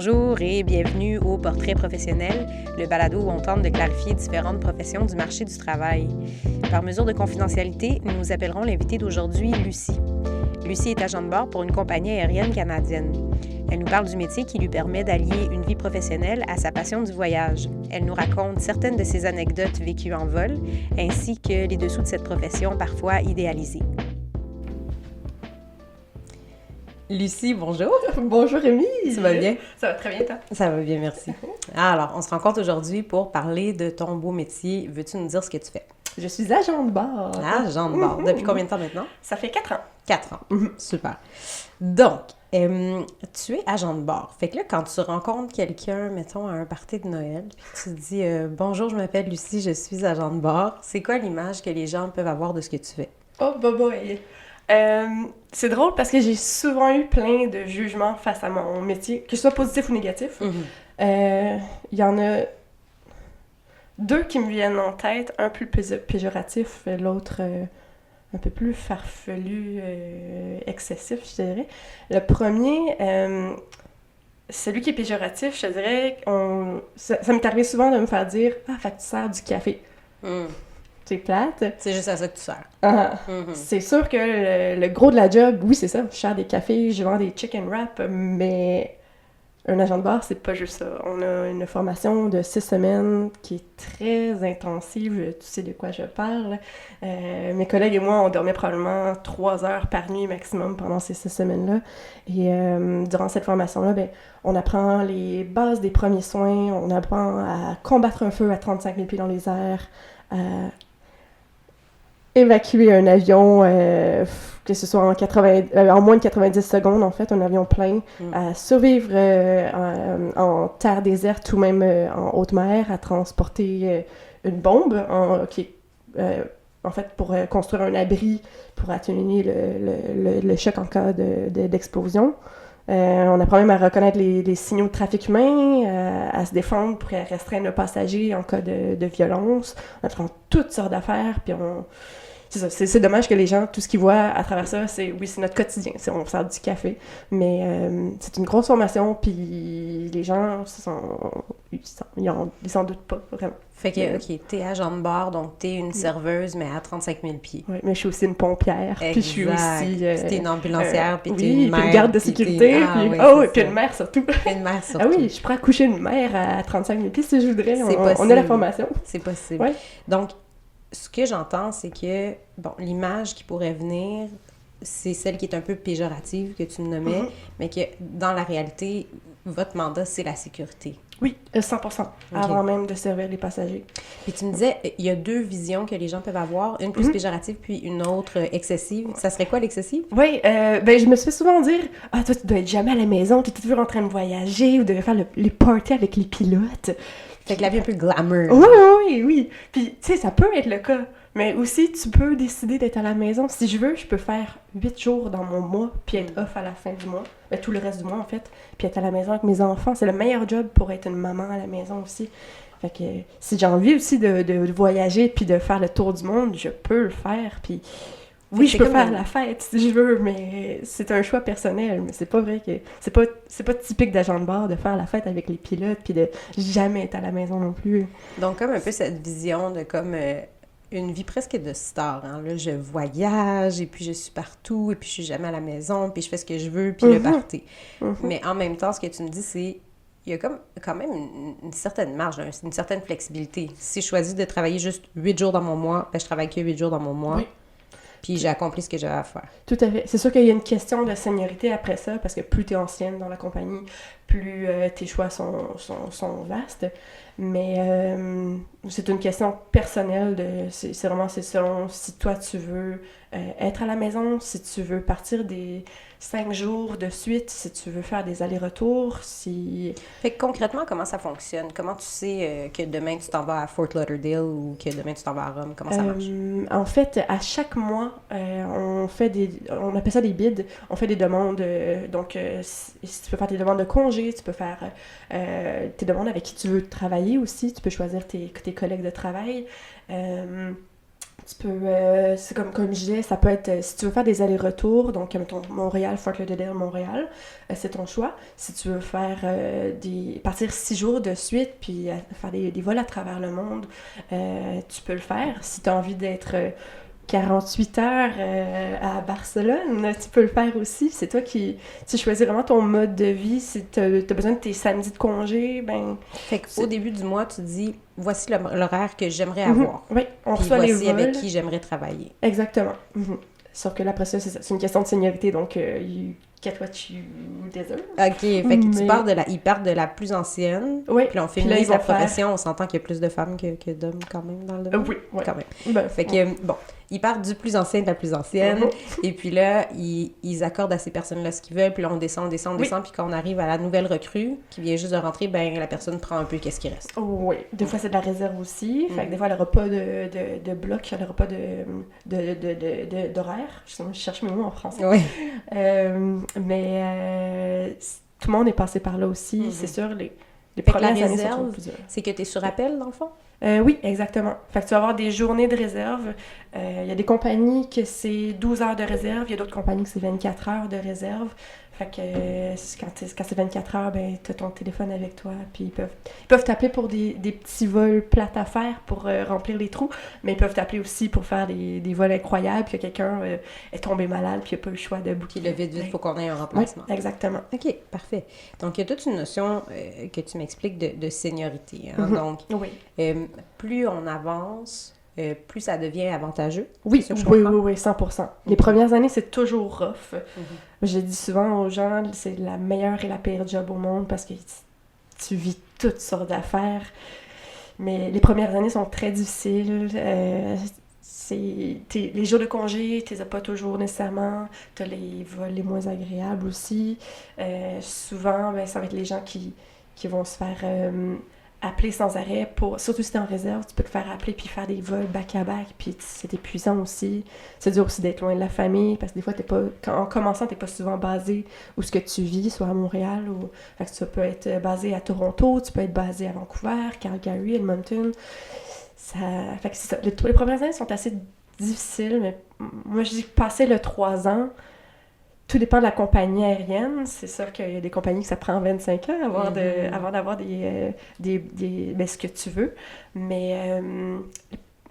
Bonjour et bienvenue au Portrait professionnel, le balado où on tente de clarifier différentes professions du marché du travail. Par mesure de confidentialité, nous appellerons l'invitée d'aujourd'hui Lucie. Lucie est agent de bord pour une compagnie aérienne canadienne. Elle nous parle du métier qui lui permet d'allier une vie professionnelle à sa passion du voyage. Elle nous raconte certaines de ses anecdotes vécues en vol, ainsi que les dessous de cette profession parfois idéalisée. Lucie, bonjour. Bonjour Rémi. Ça va bien? Ça va très bien, toi? Ça va bien, merci. Alors, on se rencontre aujourd'hui pour parler de ton beau métier. Veux-tu nous dire ce que tu fais? Je suis agent de bord. Agent de bord. Depuis combien de temps maintenant? Ça fait 4 ans. 4 ans. Super. Donc, tu es agent de bord. Fait que là, quand tu rencontres quelqu'un, mettons, à un party de Noël, puis tu te dis « Bonjour, je m'appelle Lucie, je suis agent de bord », c'est quoi l'image que les gens peuvent avoir de ce que tu fais? Oh, boy. C'est drôle parce que j'ai souvent eu plein de jugements face à mon métier, que ce soit positif ou négatif. Il y en a 2 qui me viennent en tête, un plus péjoratif, l'autre un peu plus farfelu, excessif, je dirais. Le premier, celui qui est péjoratif, je te dirais, ça m'est arrivé souvent de me faire dire « Ah, fait que tu sers du café. C'est plate. » C'est juste à ça que tu sers. C'est sûr que le gros de la job, oui, c'est ça. Je sers des cafés, je vends des chicken wraps, mais un agent de bar, c'est pas juste ça. On a une formation de 6 semaines qui est très intensive. Tu sais de quoi je parle. Mes collègues et moi, on dormait probablement 3 heures par nuit maximum pendant ces 6 semaines-là. Et durant cette formation-là, on apprend les bases des premiers soins, on apprend à combattre un feu à 35 000 pieds dans les airs, à évacuer un avion, que ce soit en moins de 90 secondes, en fait, un avion plein, à survivre en terre déserte ou même en haute mer, à transporter une bombe, en fait, pour construire un abri pour atténuer le choc en cas d'explosion. On apprend même à reconnaître les signaux de trafic humain, à se défendre pour restreindre le passager en cas de violence. On apprend toutes sortes d'affaires, puis c'est dommage que les gens, tout ce qu'ils voient à travers ça, c'est notre quotidien, on sert du café, mais c'est une grosse formation, puis les gens, ils s'en doutent pas, vraiment. Fait que, OK, t'es agent de bord, donc t'es une serveuse, mais à 35 000 pieds. Oui, mais je suis aussi une pompière, puis je suis aussi... Puis t'es une ambulancière, puis t'es une mère. Puis une garde de sécurité, puis une mère surtout. Une mère surtout. Ah oui, je pourrais accoucher une mère à 35 000 pieds si je voudrais, C'est possible. On a la formation. C'est possible. Ouais. Donc, ce que j'entends, c'est que, l'image qui pourrait venir, c'est celle qui est un peu péjorative, que tu me nommais, mais que dans la réalité, votre mandat, c'est la sécurité. Oui, 100%, avant même de servir les passagers. Puis tu me disais, il y a 2 visions que les gens peuvent avoir, une plus péjorative, puis une autre excessive. Ça serait quoi l'excessive? Oui, je me suis fait souvent dire « Ah, toi, tu dois être jamais à la maison, tu es toujours en train de voyager, ou de faire les parties avec les pilotes. » Fait que la vie un peu glamour. Oui. Puis, tu sais, ça peut être le cas. Mais aussi, tu peux décider d'être à la maison. Si je veux, je peux faire 8 jours dans mon mois, puis être off à la fin du mois. Tout le reste du mois, en fait. Puis être à la maison avec mes enfants. C'est le meilleur job pour être une maman à la maison aussi. Fait que si j'ai envie aussi de voyager puis de faire le tour du monde, je peux le faire. Puis oui, je peux faire la fête si je veux, mais c'est un choix personnel. Mais c'est pas vrai que... C'est pas typique d'agent de bord de faire la fête avec les pilotes puis de jamais être à la maison non plus. Donc, comme un peu cette vision de comme... une vie presque de star, hein. Là, je voyage, et puis je suis partout, et puis je suis jamais à la maison, puis je fais ce que je veux, puis le party. Mais en même temps, ce que tu me dis, c'est il y a quand même une certaine marge, une certaine flexibilité. Si je choisis de travailler juste 8 jours dans mon mois, je travaille que 8 jours dans mon mois, puis j'ai accompli ce que j'avais à faire. Tout à fait. C'est sûr qu'il y a une question de seniorité après ça, parce que plus tu es ancienne dans la compagnie, plus tes choix sont vastes. Mais c'est une question personnelle, c'est selon si toi tu veux être à la maison, si tu veux partir des 5 jours de suite, si tu veux faire des allers-retours, si... Fait que concrètement, comment ça fonctionne? Comment tu sais que demain tu t'en vas à Fort Lauderdale ou que demain tu t'en vas à Rome? Comment ça marche? En fait, à chaque mois, on appelle ça des bids, on fait des demandes, donc si tu peux faire tes demandes de congé, tu peux faire tes demandes avec qui tu veux travailler aussi, tu peux choisir tes collègues de travail. Tu peux, c'est comme je disais, ça peut être, si tu veux faire des allers-retours, donc mettons Montréal, Fort Lauderdale, Montréal, c'est ton choix. Si tu veux faire partir 6 jours de suite, puis faire des vols à travers le monde, tu peux le faire. Si tu as envie d'être 48 heures à Barcelone, tu peux le faire aussi. C'est toi qui tu choisis vraiment ton mode de vie. Si tu as besoin de tes samedis de congé, ben... Fait qu'au début du mois, tu dis, voici l'horaire que j'aimerais avoir. Oui, on Puis reçoit les voici vols. avec qui j'aimerais travailler. Exactement. Sauf que là, après ça, c'est une question de seniorité, donc get what you deserve. OK, fait que tu pars ils partent de la plus ancienne, oui. Puis on féminise la profession, on s'entend qu'il y a plus de femmes que d'hommes quand même dans le domaine. Oui, quand même. Fait que, bon, ils partent du plus ancien de la plus ancienne, et puis là, ils accordent à ces personnes-là ce qu'ils veulent, puis là, on descend, puis quand on arrive à la nouvelle recrue, qui vient juste de rentrer, ben la personne prend un peu qu'est-ce qui reste. Oui, des fois, c'est de la réserve aussi, fait que des fois, elle n'aura pas de bloc, elle n'aura pas d'horaire. Je cherche mes mots en français. Oui. Mais tout le monde est passé par là aussi, c'est sûr, les premières années réserve, sont plus dures. C'est que tu es sur appel, dans le fond? Oui, exactement. Fait que tu vas avoir des journées de réserve. Il y a des compagnies que c'est 12 heures de réserve, il y a d'autres compagnies que c'est 24 heures de réserve. Fait que quand c'est 24 heures, ben tu as ton téléphone avec toi, puis ils peuvent t'appeler pour des petits vols plates à faire pour remplir les trous, mais ils peuvent t'appeler aussi pour faire des vols incroyables, puis que quelqu'un est tombé malade, puis il n'a pas eu le choix de booker. Puis le vite, il faut qu'on ait un remplacement. Oui, exactement. OK, parfait. Donc, il y a toute une notion que tu m'expliques de seniorité. Hein? Donc, plus on avance, plus ça devient avantageux. Oui, 100%. Les premières années, c'est toujours rough. Je dis souvent aux gens, c'est la meilleure et la pire job au monde parce que tu vis toutes sortes d'affaires. Mais les premières années sont très difficiles. Les jours de congé, tu les as pas toujours nécessairement. Tu as les vols les moins agréables aussi. Souvent, ça va être les gens qui vont se faire... appeler sans arrêt, surtout si t'es en réserve, tu peux te faire appeler puis faire des vols back-à-back, puis c'est épuisant aussi. C'est dur aussi d'être loin de la famille, parce que des fois, en commençant, t'es pas souvent basé où ce que tu vis, soit à Montréal, fait que tu peux être basé à Toronto, tu peux être basé à Vancouver, Calgary, Edmonton. Fait que c'est ça. Les premières années sont assez difficiles, mais moi, je dis que passer le 3 ans, tout dépend de la compagnie aérienne. C'est sûr qu'il y a des compagnies que ça prend 25 ans avant d'avoir ce que tu veux. Mais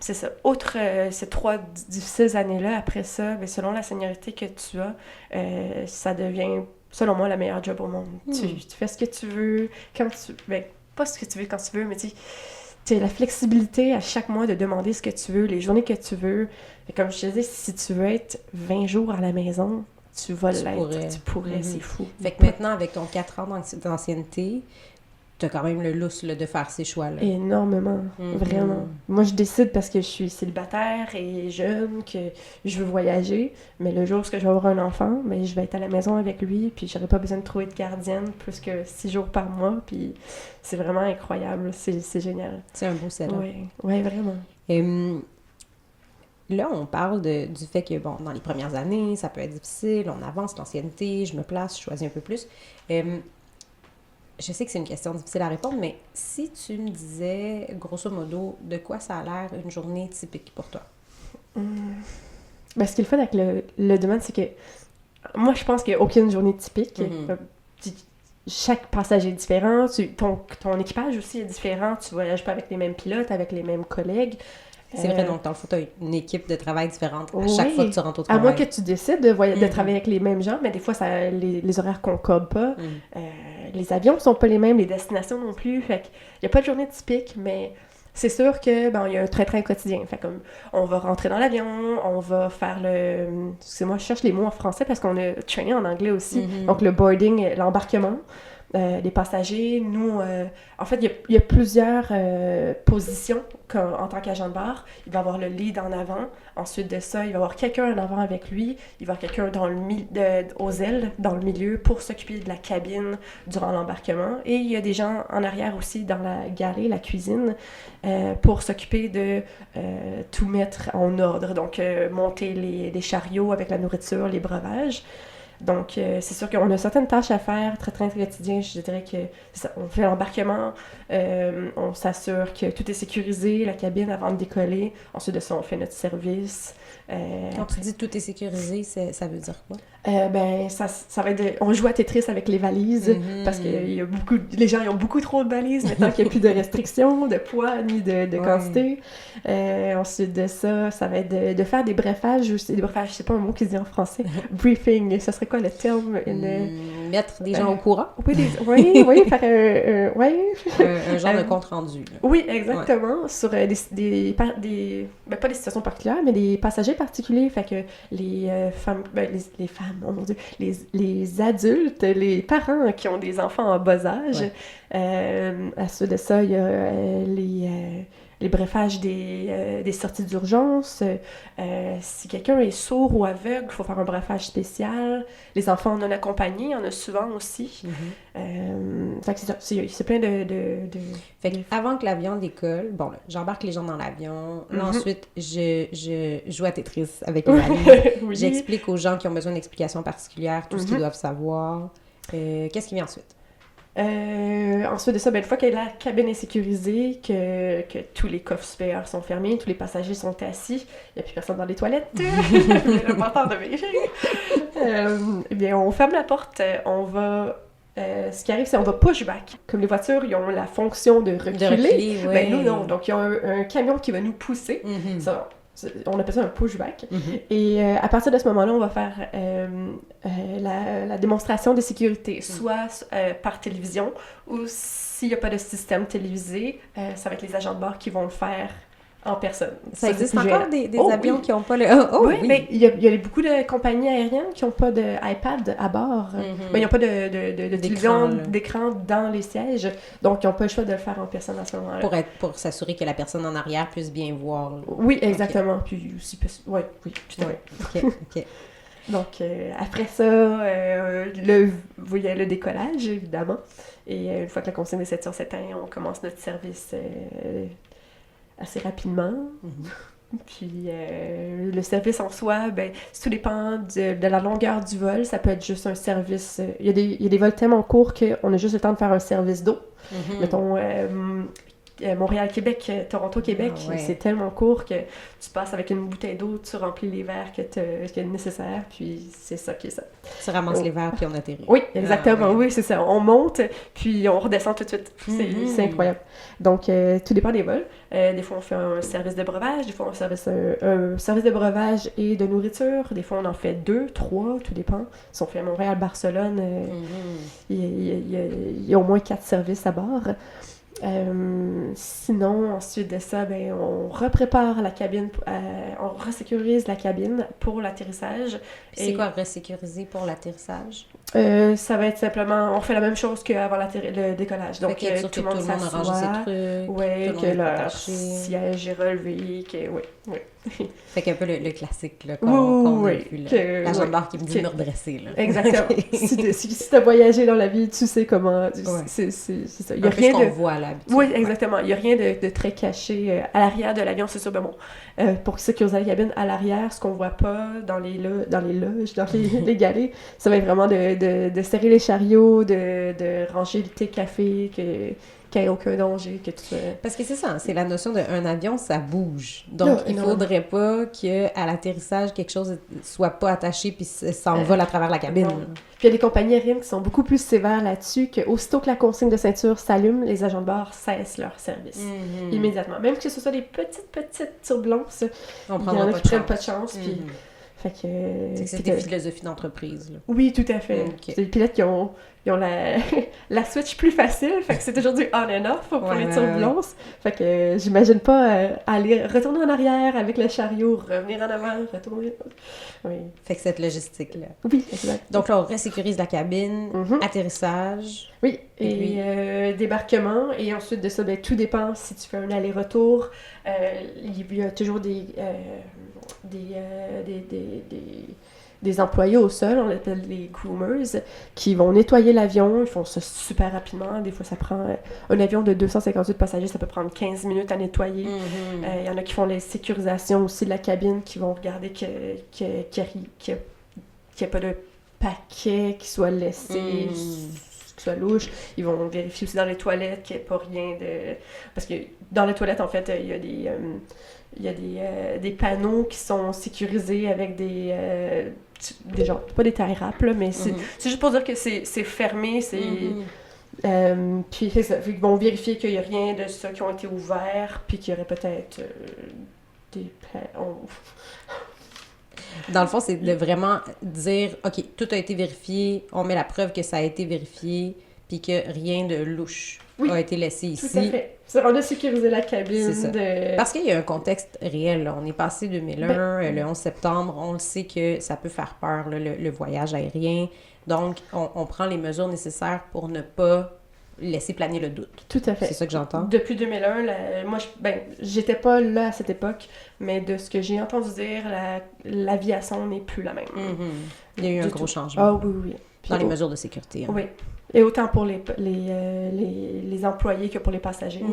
c'est ça. Outre ces 3 difficiles années-là, après ça, selon la seniorité que tu as, ça devient, selon moi, la meilleure job au monde. Tu fais ce que tu veux, quand tu... pas ce que tu veux quand tu veux, mais tu as la flexibilité à chaque mois de demander ce que tu veux, les journées que tu veux. Et comme je te disais, si tu veux être 20 jours à la maison... Tu vas l'être, tu pourrais, c'est fou. Fait que maintenant, avec ton 4 ans d'ancienneté, tu as quand même le lousse de faire ces choix-là. Énormément, vraiment. Moi, je décide parce que je suis célibataire et jeune, que je veux voyager, mais le jour où je vais avoir un enfant, je vais être à la maison avec lui, puis j'aurai pas besoin de trouver de gardienne plus que 6 jours par mois, puis c'est vraiment incroyable, c'est génial. C'est un beau setup. Oui, vraiment. Là, on parle du fait que, bon, dans les premières années, ça peut être difficile, on avance l'ancienneté, je me place, je choisis un peu plus. Je sais que c'est une question difficile à répondre, mais si tu me disais, grosso modo, de quoi ça a l'air une journée typique pour toi? Ce qui est le fun avec le domaine, c'est que moi, je pense qu'il n'y a aucune journée typique. Chaque passager est différent, ton équipage aussi est différent, tu voyages pas avec les mêmes pilotes, avec les mêmes collègues. C'est vrai, donc dans le fond, tu as une équipe de travail différente à chaque fois que tu rentres au travail. À moins que tu décides de travailler avec les mêmes gens, mais des fois, les horaires concordent pas. Les avions sont pas les mêmes, les destinations non plus. Fait qu'il n'y a pas de journée typique, mais c'est sûr que il y a un train-train quotidien. Fait comme on va rentrer dans l'avion, on va faire excusez-moi, je cherche les mots en français parce qu'on a trainé en anglais aussi. Donc le boarding, l'embarquement. Les passagers, nous, en fait, il y a plusieurs positions en tant qu'agent de bar. Il va y avoir le lead en avant. Ensuite de ça, il va y avoir quelqu'un en avant avec lui. Il va y avoir quelqu'un aux ailes, dans le milieu, pour s'occuper de la cabine durant l'embarquement. Et il y a des gens en arrière aussi, dans la galerie, la cuisine, pour s'occuper de tout mettre en ordre. Donc, monter les chariots avec la nourriture, les breuvages. Donc, c'est sûr qu'on a certaines tâches à faire, très, très quotidiennes. Je dirais que c'est ça, on fait l'embarquement, on s'assure que tout est sécurisé, la cabine avant de décoller. Ensuite de ça, on fait notre service. Quand tu dis tout est sécurisé, ça veut dire quoi? Ça va être on joue à Tetris avec les valises parce que les gens ils ont beaucoup trop de valises maintenant qu'il n'y a plus de restrictions de poids ni de quantité. Ensuite de ça, ça va être de faire des briefages aussi. Des briefages, c'est pas un mot qui se dit en français. Briefing, ça serait quoi le terme? Mettre des gens au courant? Oui, faire un genre de compte-rendu. Oui, exactement. Sur pas des situations particulières, mais des passagers particuliers. Fait que les femmes, les femmes, oh mon Dieu, les adultes, les parents qui ont des enfants en bas âge. À ceux de ça, il y a les briefages des sorties d'urgence. Si quelqu'un est sourd ou aveugle, il faut faire un briefage spécial. Les enfants non accompagnés, il y en a souvent aussi. Fait que c'est plein de... Fait qu'avant que l'avion décolle, bon, là, j'embarque les gens dans l'avion. Ensuite, je joue à Tetris avec les amis. J'explique aux gens qui ont besoin d'explications particulières tout ce qu'ils doivent savoir. Qu'est-ce qui vient ensuite? Ensuite de ça, une fois que la cabine est sécurisée, que tous les coffres supérieurs sont fermés, tous les passagers sont assis, il n'y a plus personne dans les toilettes, l'important de vérifier. On ferme la porte, on va... ce qui arrive, c'est qu'on va pushback. Comme les voitures, ils ont la fonction de reculer. Nous, non. Donc, il y a un camion qui va nous pousser. Ça, on appelle ça un pushback. Et à partir de ce moment-là, on va faire la démonstration de sécurité, soit par télévision, ou s'il n'y a pas de système télévisé, ça va être les agents de bord qui vont le faire en personne. Ça existe encore des avions qui n'ont pas le... Oui, mais il y a beaucoup de compagnies aériennes qui n'ont pas d'iPad à bord. Ils n'ont pas de télévision, d'écran dans les sièges. Donc, ils n'ont pas le choix de le faire en personne à ce moment-là. Pour s'assurer que la personne en arrière puisse bien voir. Oui, exactement. Puis aussi... Oui, tout à fait. OK. Donc, après ça, il y a le décollage, évidemment. Et une fois que la consigne est 7 sur 7 ans, on commence notre service... assez rapidement. Puis le service en soi, tout dépend de la longueur du vol. Ça peut être juste un service... Il y a des vols tellement courts qu'on a juste le temps de faire un service d'eau. Mettons, Montréal-Québec, Toronto-Québec, c'est tellement court que tu passes avec une bouteille d'eau, tu remplis les verres qui est nécessaire, puis c'est ça qui est ça. Tu ramasses les verres, puis on atterrit. Oui, exactement, oui, c'est ça. On monte, puis on redescend tout de suite. C'est incroyable. Donc, tout dépend des vols. Des fois, on fait un service de breuvage, des fois, on fait un service de breuvage et de nourriture. Des fois, on en fait 2, 3, tout dépend. Si on fait Montréal-Barcelone, il y a au moins 4 services à bord. Sinon, ensuite de ça, on reprépare la cabine, on resécurise la cabine pour l'atterrissage. C'est quoi resécuriser pour l'atterrissage? Ça va être simplement, on fait la même chose qu'avant le décollage. Donc, tout le monde s'assoit, que leur siège est relevé, Fait qu'un peu le classique, là, qu'on a vu, l'agent de bord qui me dit de me redresser, là. Exactement. Si t'as voyagé dans la vie, tu sais comment... C'est ça. Il y a rien qu'on voit à l'habitude. Oui, exactement. Il n'y a rien de très caché à l'arrière de l'avion, c'est sûr. Pour sécuriser la cabine, à l'arrière, ce qu'on voit pas dans les loges, dans les galets, ça va être vraiment de serrer les chariots, de ranger le thé, café, qu'il n'y ait aucun danger, que tout ça... Parce que c'est ça, c'est la notion d'un avion, ça bouge. Donc, il ne faudrait pas qu'à l'atterrissage, quelque chose ne soit pas attaché puis s'envole à travers la cabine. Puis il y a des compagnies aériennes qui sont beaucoup plus sévères là-dessus, qu'aussitôt que la consigne de ceinture s'allume, les agents de bord cessent leur service immédiatement. Même que ce soit des petites turbulences, il y en a qui prennent pas de chance, puis... Fait que... C'est des philosophies d'entreprise, là. Oui, tout à fait. C'est des pilotes qui ont la switch plus facile, fait que c'est toujours du on and off pour les turbulences. Fait que j'imagine pas retourner en arrière avec le chariot, revenir en avant, retourner... Oui. Fait que cette logistique-là. Oui, exact. Donc là, on resécurise la cabine, atterrissage... Oui, et débarquement, et ensuite de ça, tout dépend si tu fais un aller-retour. Il y a toujours des employés au sol, on l'appelle les groomers, qui vont nettoyer l'avion. Ils font ça super rapidement. Des fois, ça prend... un avion de 258 passagers, ça peut prendre 15 minutes à nettoyer. Il y en a qui font les sécurisations aussi de la cabine, qui vont regarder qu'il n'y a pas de paquet qui soit laissé, qui soit louche. Ils vont vérifier aussi dans les toilettes qu'il n'y ait pas rien de... Parce que dans les toilettes, en fait, il y a des panneaux qui sont sécurisés avec des genre, pas des tie wraps, là, mais c'est juste pour dire que c'est fermé, c'est... puis c'est ça, ils vont vérifier qu'il n'y a rien de ça qui ont été ouverts, puis qu'il y aurait peut-être des... Dans le fond, c'est de vraiment dire, OK, tout a été vérifié, on met la preuve que ça a été vérifié, puis que rien de louche a été laissé ici. Tout à fait. On a sécurisé la cabine. Parce qu'il y a un contexte réel. Là. On est passé 2001, le 11 septembre, on le sait que ça peut faire peur, là, le voyage aérien. Donc, on prend les mesures nécessaires pour ne pas laisser planer le doute. Tout à fait. C'est ça que j'entends. Depuis 2001, moi, j'étais pas là à cette époque, mais de ce que j'ai entendu dire, l'aviation n'est plus la même. Il y a eu un gros changement. Ah oui. Puis dans les mesures de sécurité. Hein. Oui. Et autant pour les employés que pour les passagers.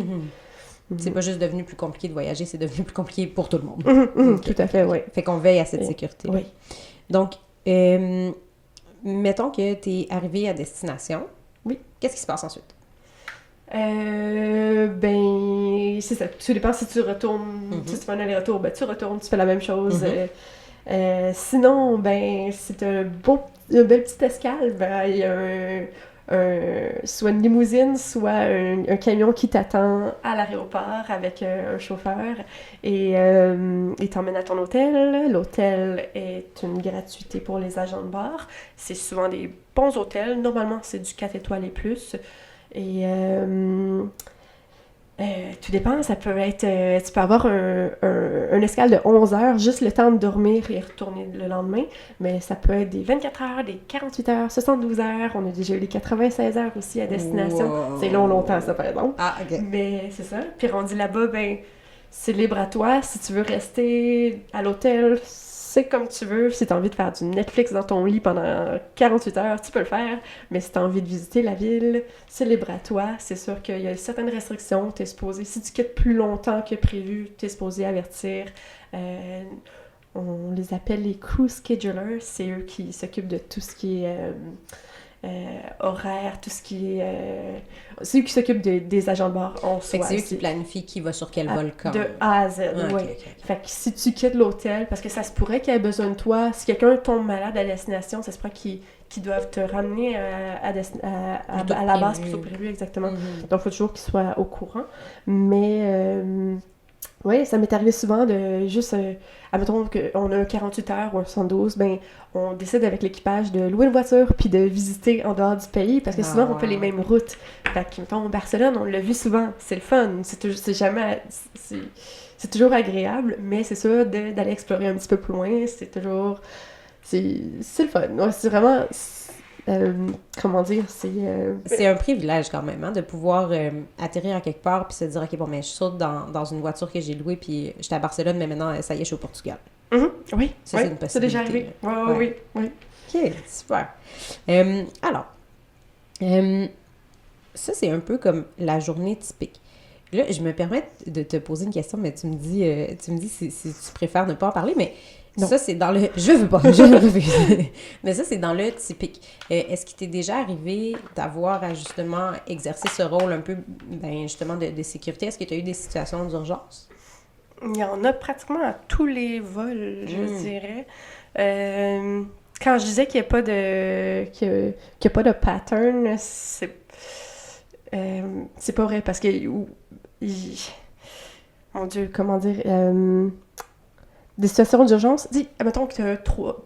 C'est pas juste devenu plus compliqué de voyager, c'est devenu plus compliqué pour tout le monde. Tout à fait, oui. Fait qu'on veille à cette sécurité. Oui. Donc, mettons que tu es arrivé à destination. Oui. Qu'est-ce qui se passe ensuite? C'est ça. Tout dépend si tu retournes, si tu fais un aller-retour, tu retournes, tu fais la même chose. Sinon, c'est une belle petite escale. Il y a soit une limousine, soit un camion qui t'attend à l'aéroport avec un chauffeur et il t'emmène à ton hôtel. L'hôtel est une gratuité pour les agents de bord. C'est souvent des bons hôtels. Normalement, c'est du 4 étoiles et plus. Et tout dépend, ça peut être... tu peux avoir un escale de 11 heures, juste le temps de dormir et retourner le lendemain, mais ça peut être des 24 heures, des 48 heures, 72 heures, on a déjà eu les 96 heures aussi à destination. Wow. C'est longtemps, ça, par exemple. Ah, OK. Mais c'est ça. Puis rendu là-bas, c'est libre à toi. Si tu veux rester à l'hôtel, c'est comme tu veux. Si tu as envie de faire du Netflix dans ton lit pendant 48 heures, tu peux le faire. Mais si tu as envie de visiter la ville, c'est libre à toi. C'est sûr qu'il y a certaines restrictions. T'es supposé, si tu quittes plus longtemps que prévu, tu es supposé avertir. On les appelle les crew schedulers. C'est eux qui s'occupent de tout ce qui est horaire, tout ce qui est... c'est eux qui s'occupent des agents de bord en soi. C'est eux qui planifient qui va sur quel volcan. De A à Z, oui. Okay. Fait que si tu quittes l'hôtel, parce que ça se pourrait qu'il ait besoin de toi, si quelqu'un tombe malade à destination, ça se pourrait qu'ils doivent te ramener à la base plutôt prévu, exactement. Donc, il faut toujours qu'ils soient au courant. Mais... oui, ça m'est arrivé souvent de juste, admettons qu'on a 48 heures ou un 72, on décide avec l'équipage de louer une voiture puis de visiter en dehors du pays parce que souvent on fait les mêmes routes. Fait que, mettons, Barcelone, on l'a vu souvent, c'est le fun, c'est toujours agréable, mais c'est sûr d'aller explorer un petit peu plus loin, c'est le fun. Ouais, c'est vraiment... comment dire, c'est un privilège quand même, hein, de pouvoir atterrir à quelque part puis se dire, OK, bon, mais je saute dans une voiture que j'ai louée puis j'étais à Barcelone, mais maintenant, ça y est, je suis au Portugal. Oui, ça, c'est une possibilité. C'est déjà arrivé. Oui. OK, super. Alors, ça, c'est un peu comme la journée typique. Là, je me permets de te poser une question, mais tu me dis si tu préfères ne pas en parler, mais non. Ça, c'est dans le... Je veux pas, je refuse. Mais ça, c'est dans le typique. Est-ce qu'il t'est déjà arrivé d'avoir à, justement, exercer ce rôle un peu, justement, de sécurité? Est-ce que tu as eu des situations d'urgence? Il y en a pratiquement à tous les vols, je dirais. Quand je disais qu'il n'y a pas de pattern, c'est pas vrai, parce que... mon Dieu, comment dire... des situations d'urgence, mettons que tu as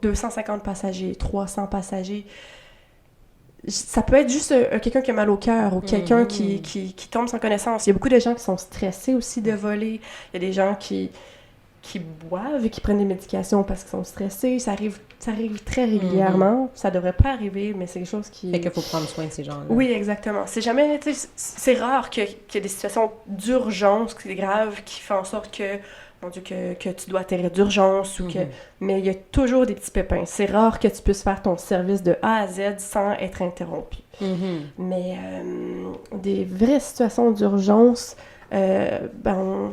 250 passagers, 300 passagers, ça peut être juste quelqu'un qui a mal au cœur ou quelqu'un qui tombe sans connaissance. Il y a beaucoup de gens qui sont stressés aussi de voler. Il y a des gens qui boivent et qui prennent des médications parce qu'ils sont stressés. Ça arrive très régulièrement. Ça devrait pas arriver, mais c'est quelque chose qui... Fait qu'il faut prendre soin de ces gens-là. Oui, exactement. C'est jamais... C'est rare qu'il y ait des situations d'urgence, que c'est grave, qui font en sorte que... Mon Dieu, que tu dois atterrir d'urgence ou que... Mais il y a toujours des petits pépins. C'est rare que tu puisses faire ton service de A à Z sans être interrompu. Mais des vraies situations d'urgence, moi,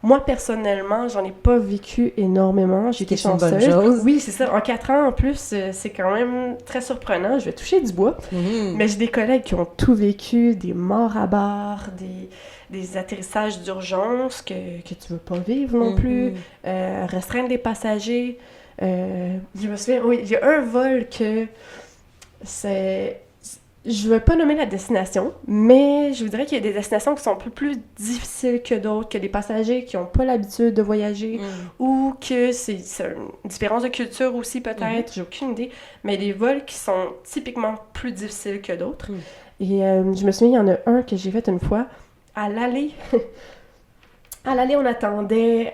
Moi, personnellement, j'en ai pas vécu énormément. J'ai été chanceuse. C'est une bonne chose. Oui, c'est ça. En 4 ans, en plus, c'est quand même très surprenant. Je vais toucher du bois. Mais j'ai des collègues qui ont tout vécu, des morts à bord, des atterrissages d'urgence que tu veux pas vivre non plus, restreindre des passagers. Je me souviens, oui, il y a un vol que c'est... Je ne vais pas nommer la destination, mais je vous dirais qu'il y a des destinations qui sont un peu plus difficiles que d'autres, que des passagers qui n'ont pas l'habitude de voyager, ou que c'est une différence de culture aussi peut-être, j'ai aucune idée, mais des vols qui sont typiquement plus difficiles que d'autres. Et je me souviens, il y en a un que j'ai fait une fois, à l'aller... À l'aller, on attendait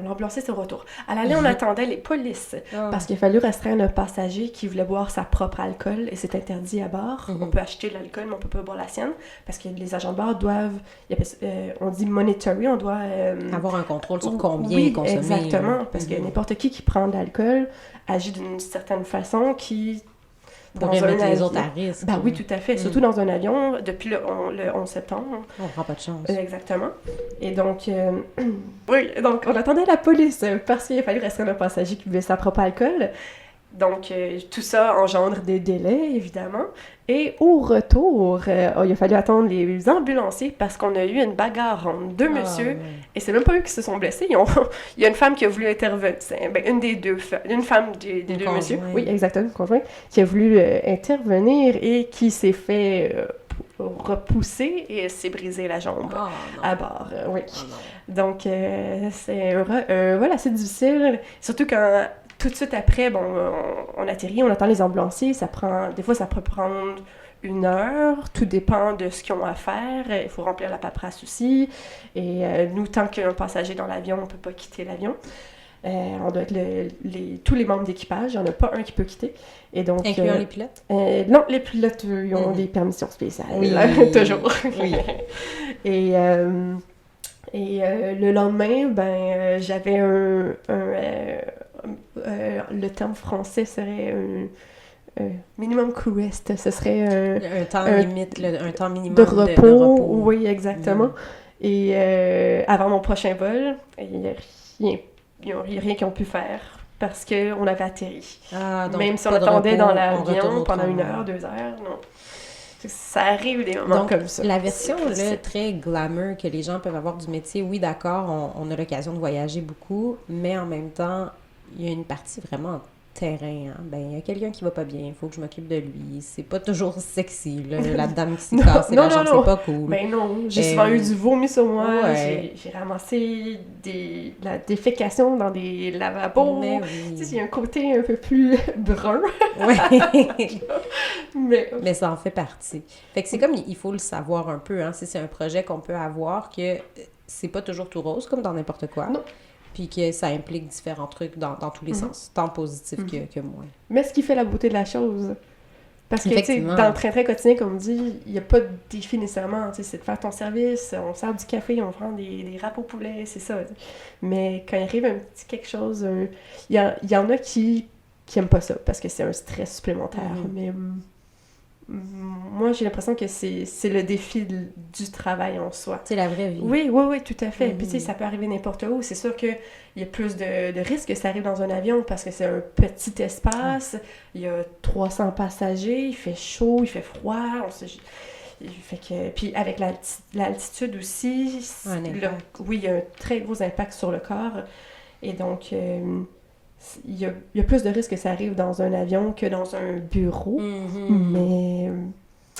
l'ambulancier, c'est au retour. À l'aller, on attendait les polices, parce qu'il a fallu restreindre un passager qui voulait boire sa propre alcool, et c'est interdit à bord. On peut acheter de l'alcool, mais on peut pas boire la sienne, parce que les agents de bord doivent, on dit monitory, on doit... avoir un contrôle sur combien est consommé. Exactement, parce que n'importe qui prend de l'alcool agit d'une certaine façon qui... Pourrait mettre les autres à risque. Ben oui, tout à fait. Surtout dans un avion, depuis le 11 septembre. On prend pas de chance. Exactement. Et donc, donc on attendait la police parce qu'il a fallu restreindre un passager qui buvait sa propre alcool. Donc, tout ça engendre des délais, évidemment. Et au retour, il a fallu attendre les ambulanciers parce qu'on a eu une bagarre entre deux messieurs. Et c'est même pas eux qui se sont blessés. Il y a une femme qui a voulu intervenir. Une femme des deux messieurs. Oui, exactement, une conjointe, qui a voulu intervenir et qui s'est fait repousser et s'est brisé la jambe à bord. Oui. Donc, c'est voilà, c'est difficile. Surtout quand... Tout de suite après, bon, on atterrit, on attend les ambulanciers, des fois ça peut prendre 1 heure, tout dépend de ce qu'ils ont à faire, il faut remplir la paperasse aussi, et nous, tant qu'il y a un passager dans l'avion, on ne peut pas quitter l'avion. On doit être tous les membres d'équipage, il n'y en a pas un qui peut quitter. Et donc, incluant les pilotes? Non, les pilotes, ils ont des permissions spéciales, toujours. Oui. Et le lendemain, j'avais le terme français serait un minimum crew rest. Ce serait un temps limite, un temps minimum de repos. Oui, exactement. Et avant mon prochain vol, il n'y a rien qu'ils ont pu faire parce qu'on avait atterri. Donc même si on attendait dans l'avion pendant 1 heure, 2 heures, non. Ça arrive des moments comme ça. La version là, très glamour que les gens peuvent avoir du métier, oui, d'accord, on a l'occasion de voyager beaucoup, mais en même temps, il y a une partie vraiment terrain. Hein? Il y a quelqu'un qui va pas bien, il faut que je m'occupe de lui. C'est pas toujours sexy, là, la dame qui s'est cassée la jambe, c'est pas cool. Non, j'ai souvent eu du vomi sur moi, j'ai ramassé la défécation dans des lavabos. Tu sais, il y a un côté un peu plus brun. mais ça en fait partie. Fait que c'est comme, il faut le savoir un peu, hein, si c'est un projet qu'on peut avoir, que c'est pas toujours tout rose, comme dans n'importe quoi. Non. Puis que ça implique différents trucs dans tous les sens, tant positif que moins. Mais ce qui fait la beauté de la chose, parce que dans le train-train quotidien, comme on dit, il n'y a pas de défi nécessairement, c'est de faire ton service, on sert du café, on prend des râpes au poulet, c'est ça. Mais quand il arrive un petit quelque chose, il y en a qui n'aiment pas ça, parce que c'est un stress supplémentaire, mais... Moi, j'ai l'impression que c'est le défi du travail en soi. C'est la vraie vie. Oui, tout à fait. Puis, tu sais, ça peut arriver n'importe où. C'est sûr qu'il y a plus de risques que ça arrive dans un avion parce que c'est un petit espace. Il y a 300 passagers, il fait chaud, il fait froid. Puis, avec l'altitude aussi, il y a un très gros impact sur le corps. Et donc... il y a plus de risques que ça arrive dans un avion que dans un bureau, mais...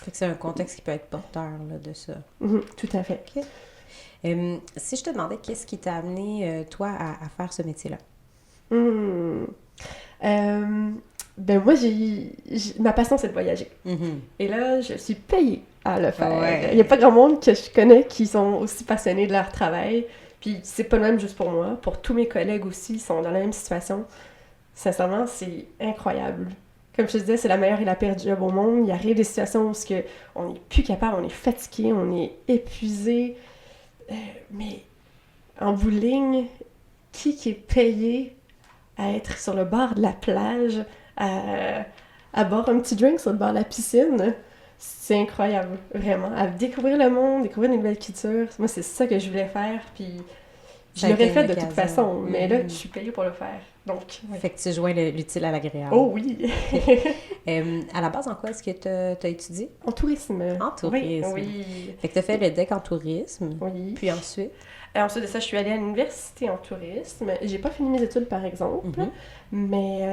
Fait que c'est un contexte qui peut être porteur là, de ça. Tout à fait. Okay. Si je te demandais qu'est-ce qui t'a amené, toi, à faire ce métier-là? Moi, ma passion, c'est de voyager. Et là, je suis payée à le faire. Il n'y a pas grand monde que je connais qui sont aussi passionnés de leur travail. Puis c'est pas le même juste pour moi. Pour tous mes collègues aussi, ils sont dans la même situation. Sincèrement, c'est incroyable. Comme je te disais, c'est la meilleure et la pire job au monde. Il arrive des situations où on n'est plus capable, on est fatigué, on est épuisé. Mais en bout de ligne, qui est payé à être sur le bord de la plage, à boire un petit drink sur le bord de la piscine? c'est incroyable, vraiment. À découvrir le monde, découvrir une nouvelle culture. Moi, c'est ça que je voulais faire, puis je l'aurais fait de toute façon, mais là, je suis payée pour le faire. Donc, ouais. Fait que tu joins l'utile à l'agréable. Oh oui! À la base, en quoi est-ce que tu as étudié? En tourisme. En tourisme. Oui. Fait que tu as fait le DEC en tourisme. Oui. Puis ensuite? Ensuite de ça, je suis allée à l'université en tourisme. J'ai pas fini mes études, par exemple, mais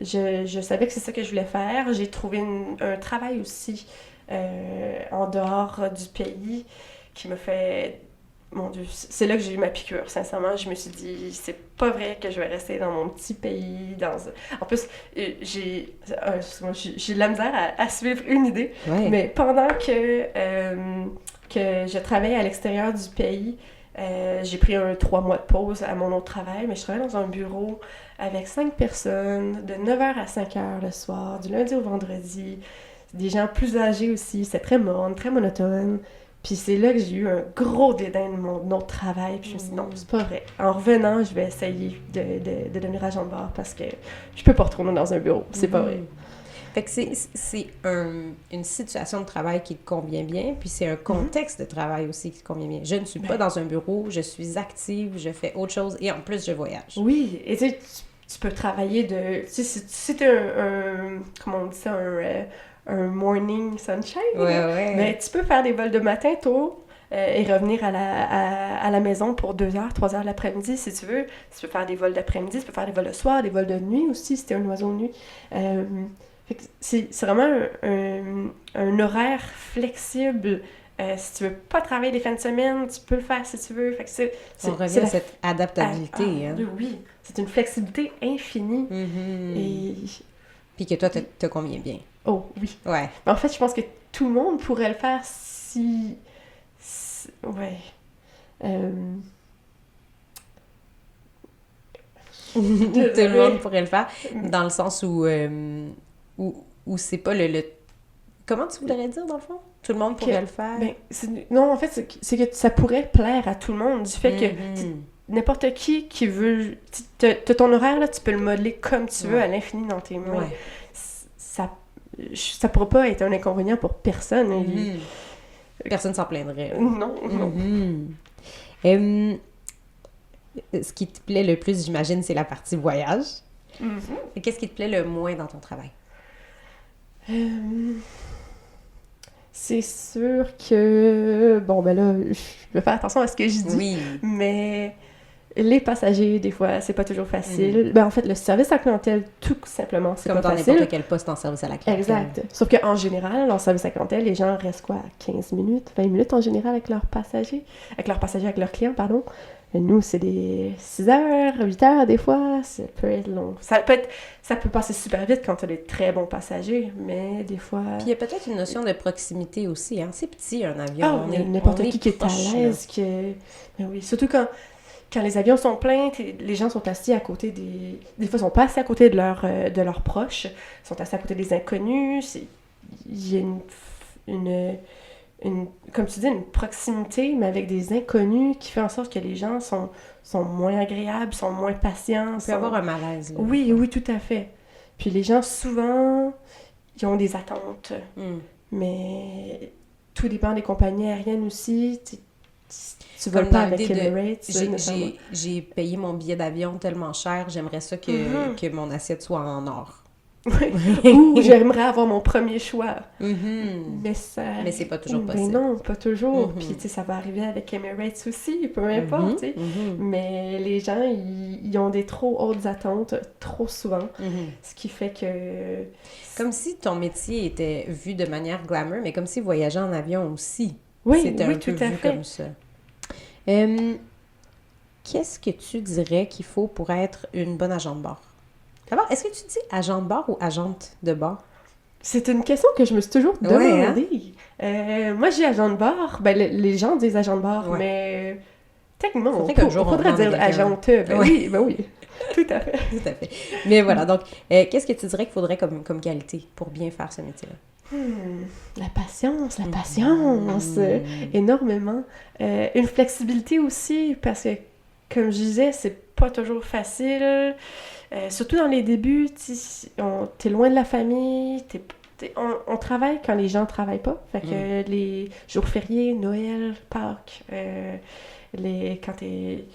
je savais que c'est ça que je voulais faire. J'ai trouvé un travail aussi en dehors du pays qui me fait... Mon Dieu, c'est là que j'ai eu ma piqûre, sincèrement. Je me suis dit, c'est pas vrai que je vais rester dans mon petit pays. En plus, j'ai de la misère à suivre une idée, mais pendant que je travaillais à l'extérieur du pays, j'ai pris 3 mois de pause à mon autre travail, mais je travaillais dans un bureau avec 5 personnes, de 9h à 5h le soir, du lundi au vendredi. Des gens plus âgés aussi, c'est très morne, très monotone. Puis c'est là que j'ai eu un gros dédain de mon autre travail. Puis je me suis dit, non, c'est pas vrai. En revenant, je vais essayer de devenir agent de bar parce que je peux pas retourner dans un bureau. C'est pas vrai. Fait que c'est une situation de travail qui te convient bien, puis c'est un contexte de travail aussi qui te convient bien. Je ne suis pas dans un bureau, je suis active, je fais autre chose et en plus, je voyage. Oui, et tu peux travailler de... Tu sais, si t'es comment on dit ça, un morning sunshine. Mais tu peux faire des vols de matin tôt et revenir à la maison pour 2h, 3h l'après-midi si tu veux. Tu peux faire des vols d'après-midi, tu peux faire des vols le soir, des vols de nuit aussi si t'es un oiseau de nuit. C'est vraiment un horaire flexible. Si tu veux pas travailler les fins de semaine, tu peux le faire si tu veux. Fait que on revient à cette adaptabilité. Oui, c'est une flexibilité infinie. Et... Puis que toi, te convient bien. Oh, oui. Ouais. En fait, je pense que tout le monde pourrait le faire si... Ouais. Tout le monde pourrait le faire, dans le sens où c'est pas le... Comment tu voudrais dire, dans le fond? Tout le monde pourrait le faire? Non, en fait, c'est que ça pourrait plaire à tout le monde, du fait que n'importe qui veut... T'as ton horaire, là, tu peux le modeler comme tu veux, à l'infini dans tes mains. Ouais. Ça pourrait pas être un inconvénient pour personne. Personne s'en plaindrait. Non. Ce qui te plaît le plus, j'imagine, c'est la partie voyage. Et qu'est-ce qui te plaît le moins dans ton travail? C'est sûr que... Bon, ben là, je vais faire attention à ce que je dis. Oui. Mais les passagers, des fois, c'est pas toujours facile. Ben, en fait, le service à la clientèle, tout simplement, c'est pas facile. Comme dans n'importe quel poste en service à la clientèle. Exact. Sauf qu'en général, en service à la clientèle, les gens restent 15 minutes, 20 minutes en général avec leurs passagers, avec leurs clients, pardon. Nous, c'est des 6 heures, 8 heures, des fois, ça peut être long. Ça peut passer super vite quand tu as des très bons passagers, mais des fois... Puis il y a peut-être une notion de proximité aussi, hein. C'est petit, un avion. N'importe qui est à l'aise. Mais oui, surtout quand les avions sont pleins, les gens sont assis à côté des fois, ils sont pas assis à côté de leurs proches, ils sont assis à côté des inconnus. Il y a comme tu dis, une proximité, mais avec des inconnus qui fait en sorte que les gens sont moins agréables, sont moins patients. Il peut y avoir un malaise. Là. Oui, tout à fait. Puis les gens, souvent, ils ont des attentes. Mais tout dépend des compagnies aériennes aussi. Tu voles pas avec Emirates. J'ai payé mon billet d'avion tellement cher, j'aimerais ça que mon assiette soit en or. Ou j'aimerais avoir mon premier choix. Mais c'est pas toujours possible. Mais non, pas toujours. Puis, tu sais, ça va arriver avec Emirates aussi, peu importe, tu sais. Mais les gens, ils ont des trop hautes attentes, trop souvent. Ce qui fait que... Comme si ton métier était vu de manière glamour, mais comme si voyager en avion aussi, c'était un peu vu comme ça. Qu'est-ce que tu dirais qu'il faut pour être une bonne agent de bar? D'abord, est-ce que tu dis agent de bar ou agente de bar? C'est une question que je me suis toujours demandée. Moi, j'ai agent de bar. Ben, les gens disent agent de bar, mais techniquement, on faudrait dire agente. Oui. Tout à fait. Tout à fait. Mais voilà, donc, qu'est-ce que tu dirais qu'il faudrait comme qualité pour bien faire ce métier-là? La patience, énormément. Une flexibilité aussi, parce que, comme je disais, c'est pas toujours facile. Surtout dans les débuts, t'es loin de la famille, On travaille quand les gens travaillent pas. Fait que les jours fériés, Noël, Pâques, quand t'es...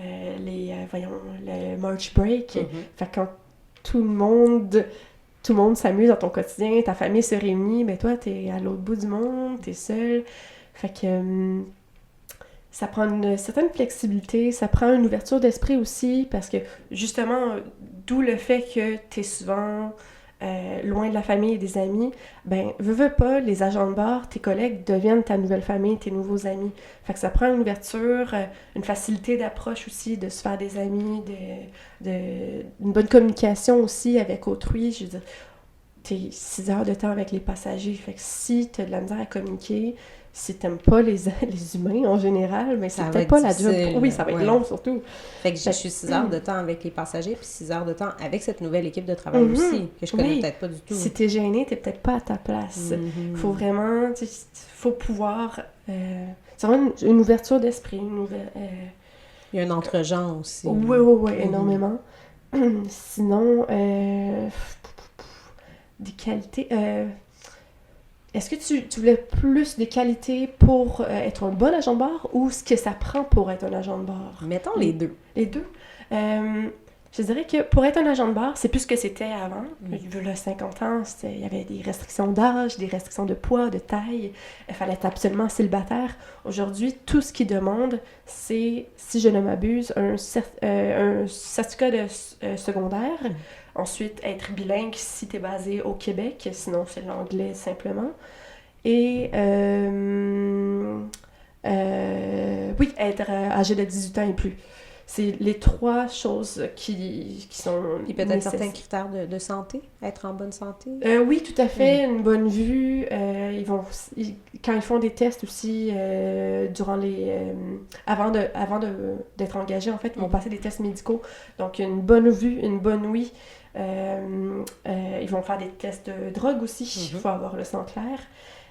le March Break. Fait que quand tout le monde s'amuse dans ton quotidien, ta famille se réunit, ben toi, t'es à l'autre bout du monde, t'es seul. Fait que ça prend une certaine flexibilité, ça prend une ouverture d'esprit aussi, parce que justement, d'où le fait que t'es souvent loin de la famille et des amis, ben, veux pas, les agents de bar, tes collègues deviennent ta nouvelle famille, tes nouveaux amis. Fait que ça prend une ouverture, une facilité d'approche aussi, de se faire des amis, une bonne communication aussi avec autrui. Je veux dire, t'es 6 heures de temps avec les passagers, fait que si t'as de la misère à communiquer, si t'aimes pas les humains en général, mais c'est peut-être pas la job. Oui, ça va être long surtout. Fait que je suis 6 heures de temps avec les passagers, puis 6 heures de temps avec cette nouvelle équipe de travail aussi, que je connais peut-être pas du tout. Si t'es gêné, t'es peut-être pas à ta place. Faut vraiment, faut pouvoir... c'est vraiment une ouverture d'esprit. Il y a un entre-genre aussi. Oui, énormément. Sinon, des qualités... Est-ce que tu voulais plus de qualités pour être un bon agent de bar ou ce que ça prend pour être un agent de bar? Mettons les deux. Les deux? Je dirais que pour être un agent de bar, c'est plus ce que c'était avant. Il y a 50 ans, il y avait des restrictions d'âge, des restrictions de poids, de taille. Il fallait être absolument célibataire. Aujourd'hui, tout ce qu'ils demandent, c'est, si je ne m'abuse, un certificat de secondaire. Ensuite, être bilingue si tu es basé au Québec, sinon c'est l'anglais simplement. Et oui, être âgé de 18 ans et plus. C'est les 3 choses qui sont Puis peut-être certains critères de santé, être en bonne santé? Oui, tout à fait, une bonne vue. Quand ils font des tests aussi, avant d'être engagés, en fait, ils vont passer des tests médicaux. Donc, une bonne vue, une bonne ouïe. Ils vont faire des tests de drogue aussi, il faut avoir le sang clair.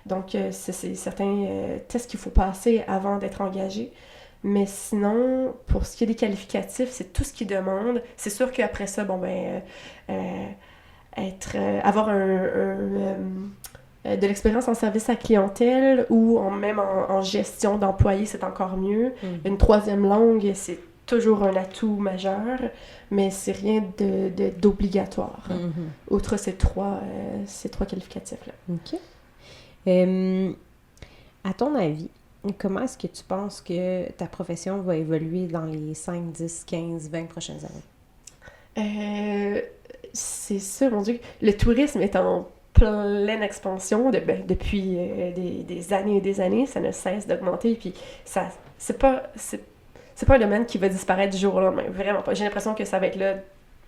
Donc, c'est certains tests qu'il faut passer avant d'être engagé. Mais sinon, pour ce qui est des qualificatifs, c'est tout ce qu'ils demandent. C'est sûr qu'après ça, avoir de l'expérience en service à clientèle ou même en gestion d'employés, c'est encore mieux. Une 3e langue, c'est toujours un atout majeur, mais c'est rien d'obligatoire. Outre ces trois qualificatifs-là. OK. À ton avis, comment est-ce que tu penses que ta profession va évoluer dans les 5, 10, 15, 20 prochaines années? C'est ça, mon Dieu. Le tourisme est en pleine expansion depuis des années et des années. Ça ne cesse d'augmenter. Puis c'est pas un domaine qui va disparaître du jour au lendemain. Vraiment pas. J'ai l'impression que ça va être là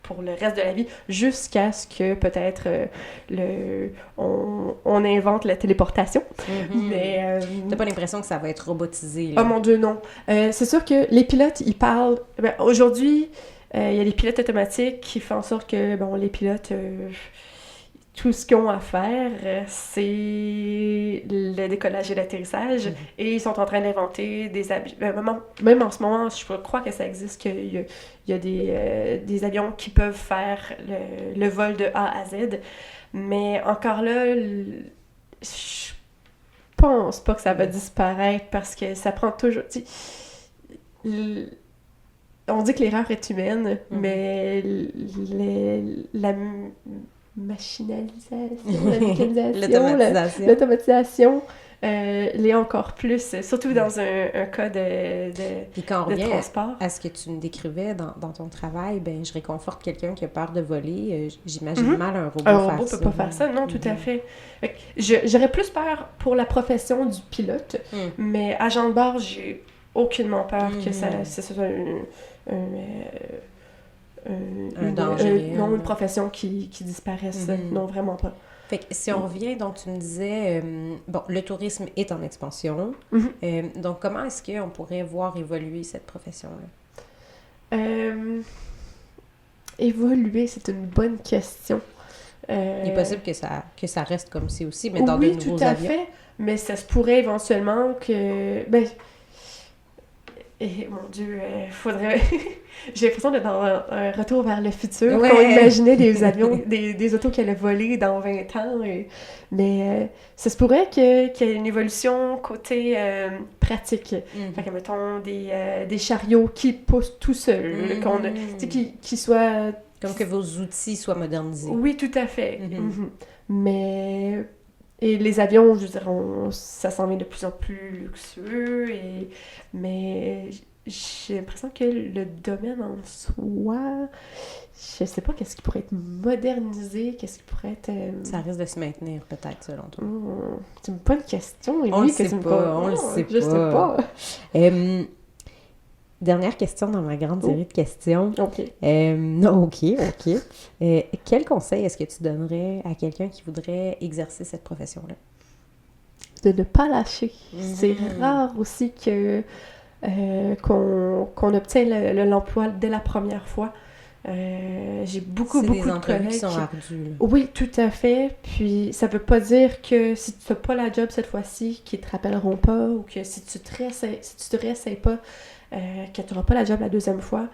pour le reste de la vie, jusqu'à ce que peut-être on invente la téléportation. Mais t'as pas l'impression que ça va être robotisé, là? Oh mon Dieu, non. C'est sûr que les pilotes, ils parlent... aujourd'hui, il y a des pilotes automatiques qui font en sorte que, les pilotes... tout ce qu'ils ont à faire, c'est le décollage et l'atterrissage. Et ils sont en train d'inventer des avions. Même en ce moment, je crois que ça existe, qu'il y a des avions qui peuvent faire le vol de A à Z. Mais encore là, je pense pas que ça va disparaître parce que ça prend toujours... On dit que l'erreur est humaine, mais la machinalisation, la mécanisation, l'automatisation l'est encore plus, surtout dans un cas de Puis quand on revient transport. à ce que tu me décrivais dans ton travail, je réconforte quelqu'un qui a peur de voler. J'imagine mal un robot faire ça. Un robot peut pas faire ça, non, tout à fait. J'aurais plus peur pour la profession du pilote, mais agent de bord, j'ai aucunement peur que ça soit un danger. Non, une profession qui disparaisse. Non, vraiment pas. Fait que si on revient, donc tu me disais, le tourisme est en expansion. Donc, comment est-ce qu'on pourrait voir évoluer cette profession-là? Évoluer, c'est une bonne question. Il est possible que ça reste comme c'est aussi, mais dans de nouveaux avions. Oui, tout à fait. Mais ça se pourrait éventuellement que... Et mon Dieu, faudrait... J'ai l'impression d'être dans un retour vers le futur, Ouais. qu'on imaginait des avions, des autos qui allaient voler dans 20 ans. Mais ça se pourrait qu'il y ait une évolution côté pratique. Fait que, mettons, des chariots qui poussent tout seuls, tu sais, qui soient... Comme que vos outils soient modernisés. Oui, tout à fait. Mais... Et les avions, je veux dire, ça s'en vient de plus en plus luxueux, mais j'ai l'impression que le domaine en soi, je sais pas qu'est-ce qui pourrait être modernisé, qu'est-ce qui pourrait être... Ça risque de se maintenir, peut-être, selon toi. C'est une bonne question, Émilie. On le sait pas. Je sais pas. Dernière question dans ma grande série de questions. OK. OK. Quel conseil est-ce que tu donnerais à quelqu'un qui voudrait exercer cette profession-là? De ne pas lâcher. C'est rare aussi qu'on obtient l'emploi dès la première fois. J'ai beaucoup de collègues. C'est des entrevues qui sont ardues. Oui, tout à fait. Puis ça veut pas dire que si tu n'as pas la job cette fois-ci, qu'ils te rappelleront pas, ou que si tu te réessayes pas, que tu n'auras pas la job la deuxième fois.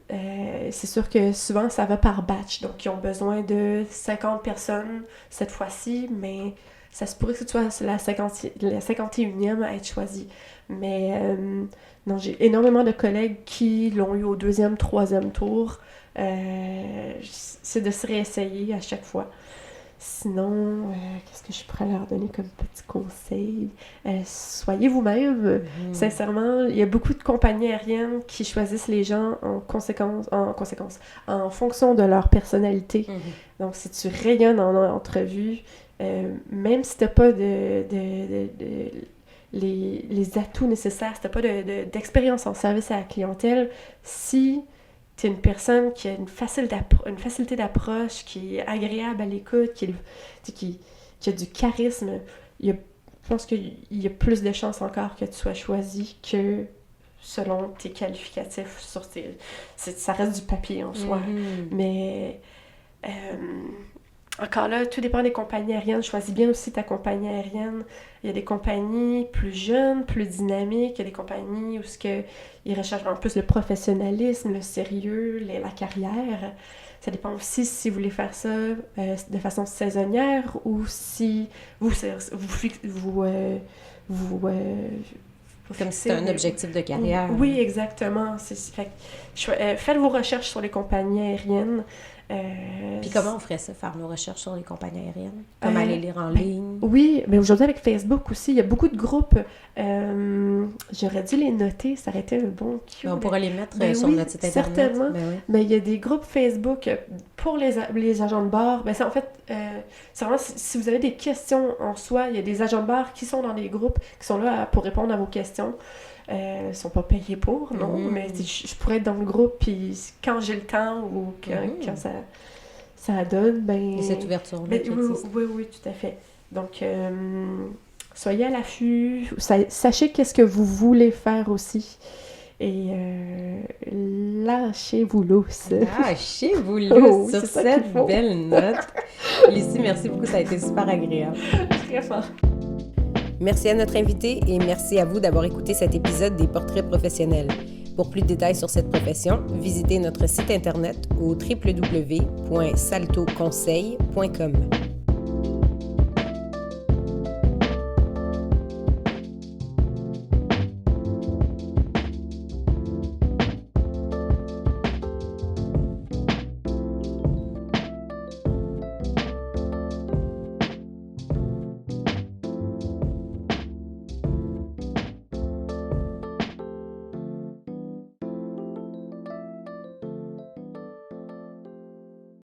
C'est sûr que souvent, ça va par batch. Donc, ils ont besoin de 50 personnes cette fois-ci, mais ça se pourrait que tu sois la 51e à être choisie. Mais non, j'ai énormément de collègues qui l'ont eu au 2e, 3e tour. C'est de se réessayer à chaque fois. Sinon, qu'est-ce que je pourrais leur donner comme petit conseil? Soyez vous-même. Sincèrement, il y a beaucoup de compagnies aériennes qui choisissent les gens en fonction de leur personnalité. Donc, si tu rayonnes en entrevue, même si tu n'as pas les atouts nécessaires, si tu n'as pas d'expérience en service à la clientèle, si tu es une personne qui a une facilité d'approche, qui est agréable à l'écoute, qui a du charisme, je pense qu'il y a plus de chances encore que tu sois choisi que selon tes qualificatifs. Ça reste du papier en soi. Mais encore là, tout dépend des compagnies aériennes. Choisis bien aussi ta compagnie aérienne. Il y a des compagnies plus jeunes, plus dynamiques. Il y a des compagnies où ils recherchent un peu plus le professionnalisme, le sérieux, la carrière. Ça dépend aussi si vous voulez faire ça de façon saisonnière ou si vous comme si c'était un objectif de carrière. Oui, exactement. Faites vos recherches sur les compagnies aériennes. Puis comment on ferait ça, faire nos recherches sur les compagnies aériennes? Comme aller lire en ligne? Oui, mais aujourd'hui avec Facebook aussi, il y a beaucoup de groupes. J'aurais dû les noter, ça aurait été un bon cue. On pourrait les mettre sur notre site internet. Certainement. Mais il y a des groupes Facebook pour les agents de bord. En fait, c'est vraiment si vous avez des questions en soi, il y a des agents de bord qui sont dans des groupes, qui sont là pour répondre à vos questions. Ils sont pas payés pour, non, mais je pourrais être dans le groupe, puis quand j'ai le temps ou quand ça donne, Et cette ouverture-là qui existe. Oui, tout à fait. Donc, soyez à l'affût, sachez qu'est-ce que vous voulez faire aussi, et lâchez-vous lousse. Lâchez-vous lousse sur cette belle note. Lucie, merci beaucoup, ça a été super agréable. Vraiment. Merci à notre invité et merci à vous d'avoir écouté cet épisode des Portraits professionnels. Pour plus de détails sur cette profession, visitez notre site internet au www.saltoconseil.com.